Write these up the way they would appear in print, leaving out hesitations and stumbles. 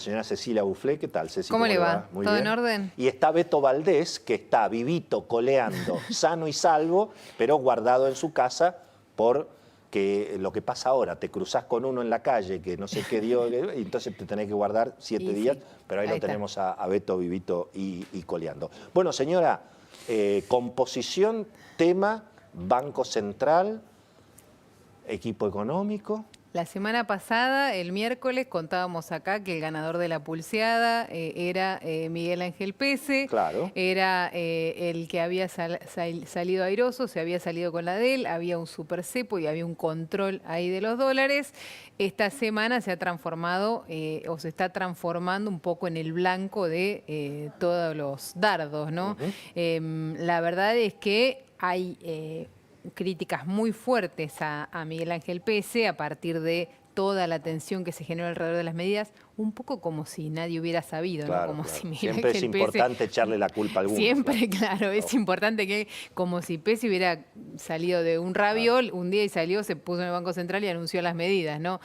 Señora Cecilia Bouflé, ¿qué tal, Ceci? ¿Cómo le va? Muy ¿Todo bien. en orden? Y está Beto Valdés, que está vivito, coleando, sano y salvo, pero guardado en su casa por lo que pasa ahora. Te cruzás con uno en la calle que no sé qué dio, y entonces te tenés que guardar 7 días, Sí, pero ahí ahí lo está. tenemos a Beto vivito y coleando. Bueno, señora, composición, tema, Banco Central, equipo económico. La semana pasada, el miércoles, contábamos acá que el ganador de la pulseada era Miguel Ángel Pese, Claro. era el que había salido airoso, se había salido con la de él, había un super cepo y había un control ahí de los dólares. Esta semana se ha transformado o se está transformando un poco en el blanco de todos los dardos, ¿no? La verdad es que hay críticas muy fuertes a Miguel Ángel Pese a partir de toda la tensión que se generó alrededor de las medidas, un poco como si nadie hubiera sabido, ¿no? Claro, Como claro. si Miguel Siempre es Ángel Pese... importante echarle la culpa a alguno. Siempre, claro, es importante que, como si Pese hubiera salido de un raviol, un día y salió, se puso en el Banco Central y anunció las medidas, ¿no?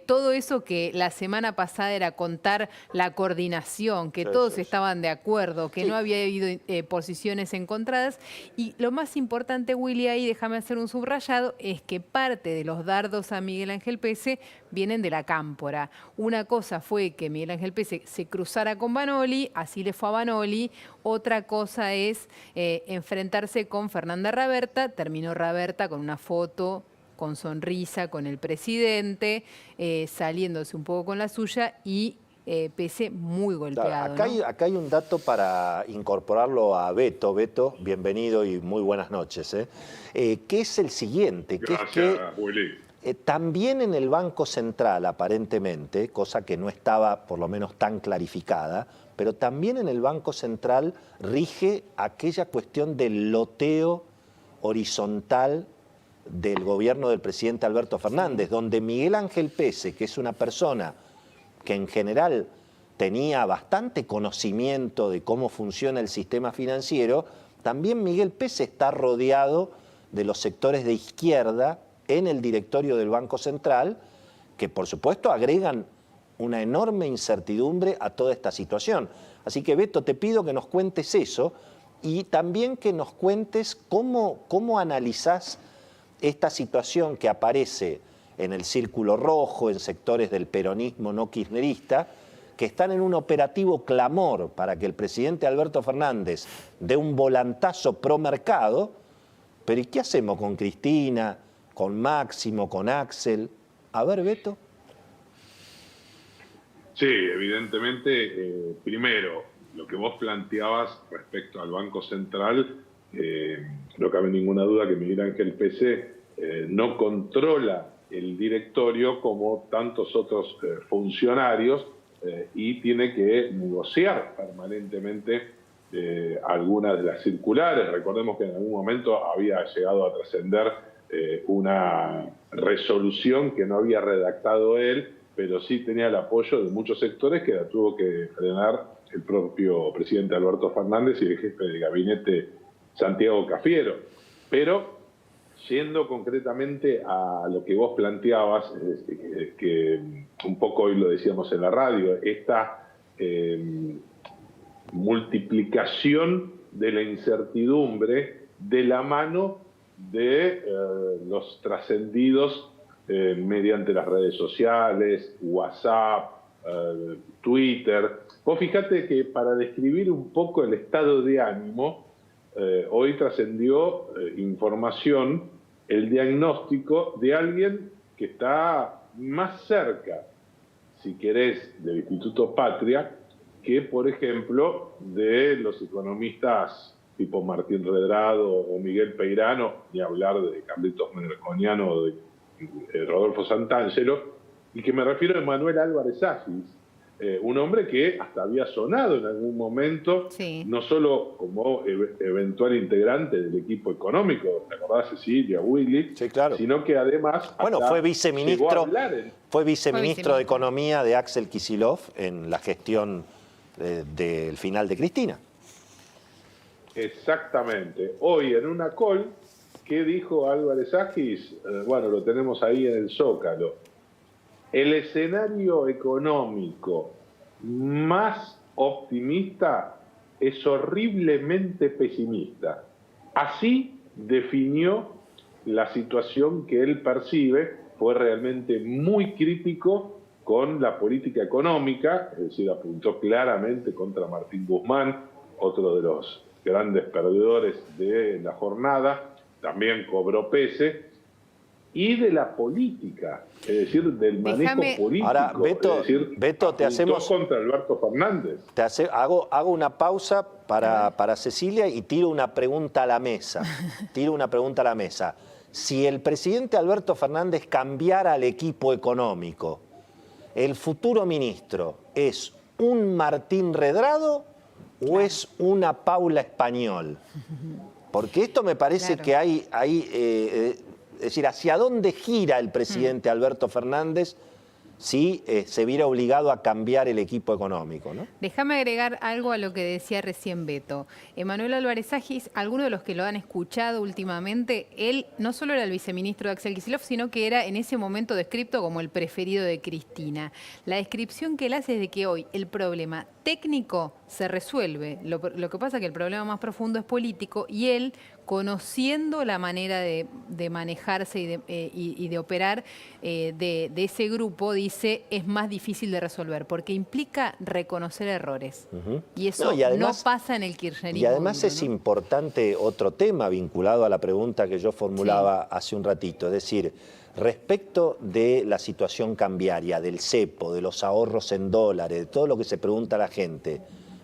Todo eso que la semana pasada era contar la coordinación, que todos estaban de acuerdo, que no había habido posiciones encontradas. Y lo más importante, Willy, ahí déjame hacer un subrayado, es que parte de los dardos a Miguel Ángel Pese vienen de la cámpora. Una cosa fue que Miguel Ángel Pese se cruzara con Vanoli, así le fue a Vanoli. Otra cosa es enfrentarse con Fernanda Raberta. Terminó Raberta con una foto con sonrisa con el presidente, saliéndose un poco con la suya y Pese muy golpeado. Claro, ¿no? acá hay un dato para incorporarlo a Beto. Beto, bienvenido y muy buenas noches. Que es el siguiente. Gracias, Willy. También en el Banco Central, aparentemente, cosa que no estaba por lo menos tan clarificada, pero también en el Banco Central rige aquella cuestión del loteo horizontal del gobierno del presidente Alberto Fernández, donde Miguel Ángel Pese, que es una persona que en general tenía bastante conocimiento de cómo funciona el sistema financiero, también Miguel Pese está rodeado de los sectores de izquierda en el directorio del Banco Central, que por supuesto agregan una enorme incertidumbre a toda esta situación. Así que Beto, te pido que nos cuentes eso y también que nos cuentes cómo analizás esta situación que aparece en el Círculo Rojo, en sectores del peronismo no kirchnerista, que están en un operativo clamor para que el presidente Alberto Fernández dé un volantazo pro mercado. Pero ¿y qué hacemos con Cristina, con Máximo, con Axel? A ver, Beto. Sí, evidentemente, primero, lo que vos planteabas respecto al Banco Central, no cabe ninguna duda que Miguel Ángel Pese no controla el directorio como tantos otros funcionarios y tiene que negociar permanentemente algunas de las circulares. Recordemos que en algún momento había llegado a trascender una resolución que no había redactado él, pero sí tenía el apoyo de muchos sectores que la tuvo que frenar el propio presidente Alberto Fernández y el jefe de gabinete Santiago Cafiero. Pero yendo concretamente a lo que vos planteabas, que un poco hoy lo decíamos en la radio, esta multiplicación de la incertidumbre de la mano de los trascendidos mediante las redes sociales, WhatsApp, Twitter. Vos fíjate que para describir un poco el estado de ánimo, hoy trascendió información, el diagnóstico de alguien que está más cerca, si querés, del Instituto Patria, que, por ejemplo, de los economistas tipo Martín Redrado o Miguel Peirano, ni hablar de Carlitos Merconiano o de Rodolfo Santangelo, y que me refiero a Manuel Álvarez Agis, un hombre que hasta había sonado en algún momento, no solo como eventual integrante del equipo económico, ¿te acordás, Cecilia, Willy? Sí, claro. Sino que además... Bueno, fue viceministro de Economía de Axel Kicillof en la gestión del final de Cristina. Exactamente. Hoy en una call, ¿qué dijo Álvarez Agis? Bueno, lo tenemos ahí en el Zócalo. El escenario económico más optimista es horriblemente pesimista. Así definió la situación que él percibe. Fue realmente muy crítico con la política económica, es decir, apuntó claramente contra Martín Guzmán, otro de los grandes perdedores de la jornada, también cobró pese, y de la política, es decir, del manejo político. Ahora, Beto, es decir, Beto, te hacemos contra Alberto Fernández. Hago una pausa para Cecilia y tiro una pregunta a la mesa. Si el presidente Alberto Fernández cambiara al equipo económico, ¿el futuro ministro es un Martín Redrado o es una Paula Español? Porque esto me parece que hay es decir, ¿hacia dónde gira el presidente Alberto Fernández si se viera obligado a cambiar el equipo económico, ¿no? Déjame agregar algo a lo que decía recién Beto. Emanuel Álvarez Agis, algunos de los que lo han escuchado últimamente, él no solo era el viceministro de Axel Kicillof, sino que era en ese momento descrito como el preferido de Cristina. La descripción que él hace es de que hoy el problema técnico se resuelve. Lo que pasa es que el problema más profundo es político y él, conociendo la manera de manejarse y de operar de ese grupo, dice es más difícil de resolver porque implica reconocer errores. Y eso no pasa en el kirchnerismo. Y además es importante otro tema vinculado a la pregunta que yo formulaba hace un ratito, es decir, respecto de la situación cambiaria, del cepo, de los ahorros en dólares, de todo lo que se pregunta a la gente.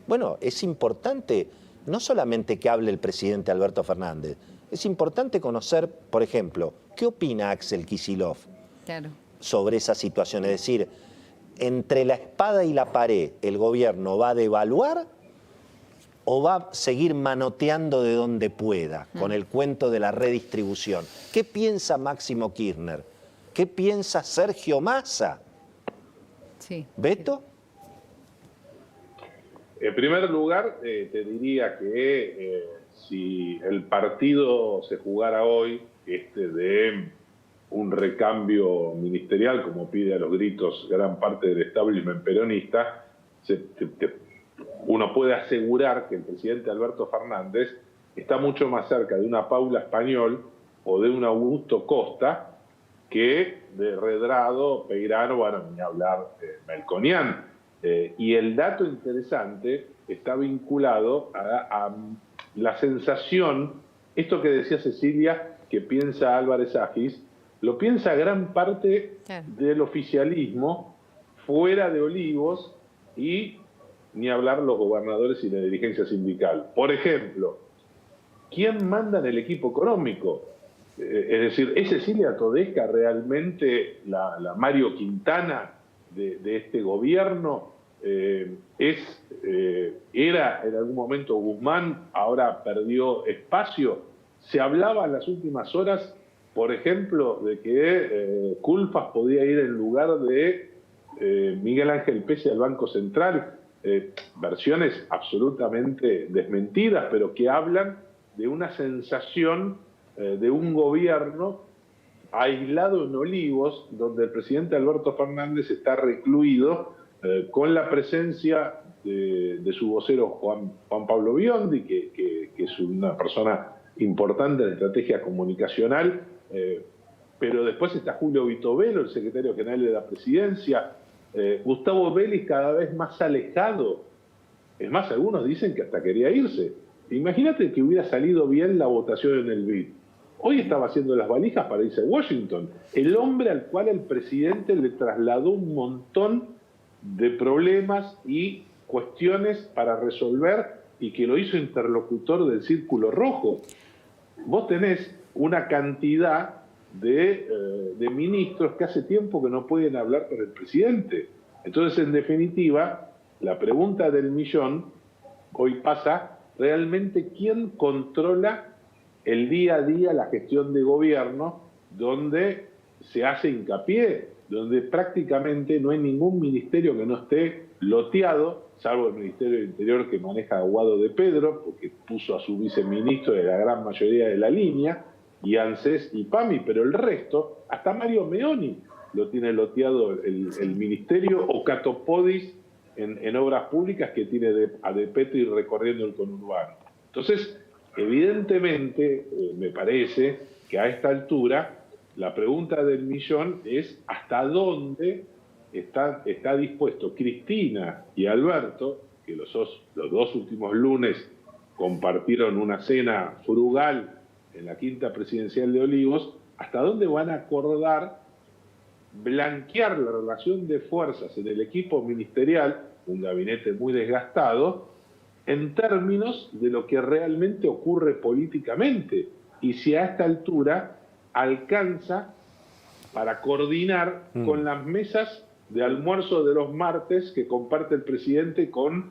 Bueno, es importante no solamente que hable el presidente Alberto Fernández, es importante conocer, por ejemplo, qué opina Axel Kicillof sobre esa situación. Es decir, entre la espada y la pared, ¿el gobierno va a devaluar o va a seguir manoteando de donde pueda con el cuento de la redistribución? ¿Qué piensa Máximo Kirchner? ¿Qué piensa Sergio Massa? ¿Beto? En primer lugar, te diría que si el partido se jugara hoy de un recambio ministerial, como pide a los gritos gran parte del establishment peronista, uno puede asegurar que el presidente Alberto Fernández está mucho más cerca de una Paula Español o de un Augusto Costa que de Redrado, Peirano, bueno, ni hablar de Melconian. Y el dato interesante está vinculado a la sensación, esto que decía Cecilia, que piensa Álvarez Agis, lo piensa gran parte del oficialismo fuera de Olivos y ni hablar los gobernadores y la dirigencia sindical. Por ejemplo, ¿quién manda en el equipo económico? Es decir, ¿es Cecilia Todesca realmente la Mario Quintana de este gobierno? Era en algún momento Guzmán, ahora perdió espacio. Se hablaba en las últimas horas, por ejemplo, de que Culfas podía ir en lugar de Miguel Ángel Pese al Banco Central. Versiones absolutamente desmentidas, pero que hablan de una sensación de un gobierno aislado en Olivos, donde el presidente Alberto Fernández está recluido con la presencia de su vocero Juan Pablo Biondi, que es una persona importante en estrategia comunicacional, pero después está Julio Vitovelo, el secretario general de la presidencia, Gustavo Vélez cada vez más alejado. Es más, algunos dicen que hasta quería irse. Imagínate que hubiera salido bien la votación en el BID. Hoy estaba haciendo las valijas para irse a Washington. El hombre al cual el presidente le trasladó un montón de problemas y cuestiones para resolver y que lo hizo interlocutor del Círculo Rojo. Vos tenés una cantidad de ministros que hace tiempo que no pueden hablar con el presidente. Entonces, en definitiva, la pregunta del millón hoy pasa, ¿realmente quién controla el día a día la gestión de gobierno, donde se hace hincapié, donde prácticamente no hay ningún ministerio que no esté loteado, salvo el Ministerio del Interior que maneja Aguado de Pedro, porque puso a su viceministro de la gran mayoría de la línea, y ANSES y PAMI, pero el resto, hasta Mario Meoni lo tiene loteado el ministerio, o Catopodis en obras públicas que tiene a De Petri recorriendo el conurbano. Entonces, evidentemente, me parece que a esta altura la pregunta del millón es hasta dónde está dispuesto Cristina y Alberto, que los dos últimos lunes compartieron una cena frugal en la Quinta Presidencial de Olivos, hasta dónde van a acordar blanquear la relación de fuerzas en el equipo ministerial, un gabinete muy desgastado, en términos de lo que realmente ocurre políticamente, y si a esta altura alcanza para coordinar con las mesas de almuerzo de los martes que comparte el presidente con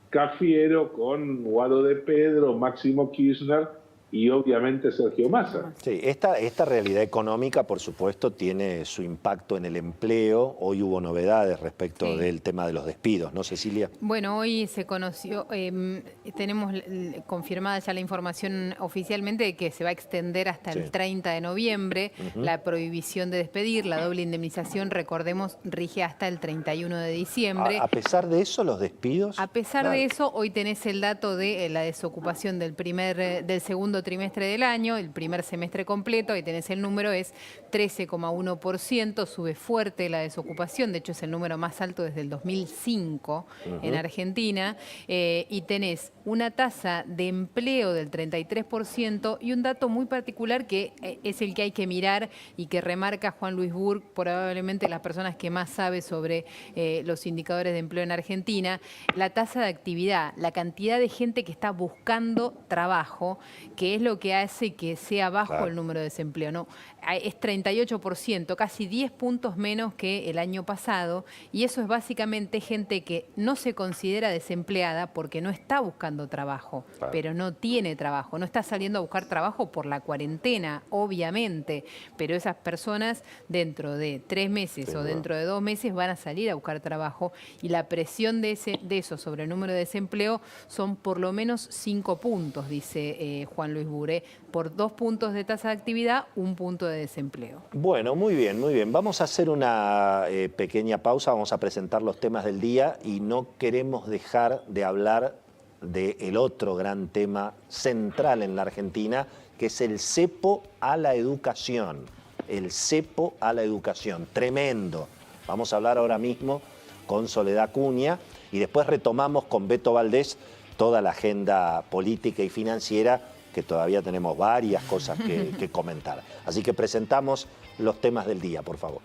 Cafiero, con Guado de Pedro, Máximo Kirchner y obviamente Sergio Massa. Sí, esta realidad económica, por supuesto, tiene su impacto en el empleo. Hoy hubo novedades respecto del tema de los despidos, ¿no, Cecilia? Bueno, hoy se conoció, tenemos confirmada ya la información oficialmente de que se va a extender hasta el 30 de noviembre. La prohibición de despedir, la doble indemnización, recordemos, rige hasta el 31 de diciembre. A pesar de eso, los despidos... A pesar de eso, hoy tenés el dato de la desocupación del segundo trimestre del año, el primer semestre completo, ahí tenés el número, es 13,1%, sube fuerte la desocupación, de hecho es el número más alto desde el 2005 en Argentina, y tenés una tasa de empleo del 33% y un dato muy particular que es el que hay que mirar y que remarca Juan Luis Burg, probablemente las personas que más sabe sobre los indicadores de empleo en Argentina, la tasa de actividad, la cantidad de gente que está buscando trabajo, que es lo que hace que sea bajo el número de desempleo, ¿no? Es 38%, casi 10 puntos menos que el año pasado, y eso es básicamente gente que no se considera desempleada porque no está buscando trabajo, pero no tiene trabajo, no está saliendo a buscar trabajo por la cuarentena, obviamente, pero esas personas dentro de 3 meses o dentro de 2 meses van a salir a buscar trabajo, y la presión de eso sobre el número de desempleo son por lo menos 5 puntos, dice Juan Luis Burg, por 2 puntos de tasa de actividad, 1 punto de desempleo. Bueno, muy bien, muy bien. Vamos a hacer una pequeña pausa, vamos a presentar los temas del día y no queremos dejar de hablar del otro gran tema central en la Argentina, que es el cepo a la educación. El cepo a la educación, tremendo. Vamos a hablar ahora mismo con Soledad Cunha y después retomamos con Beto Valdés toda la agenda política y financiera, que todavía tenemos varias cosas que comentar. Así que presentamos los temas del día, por favor.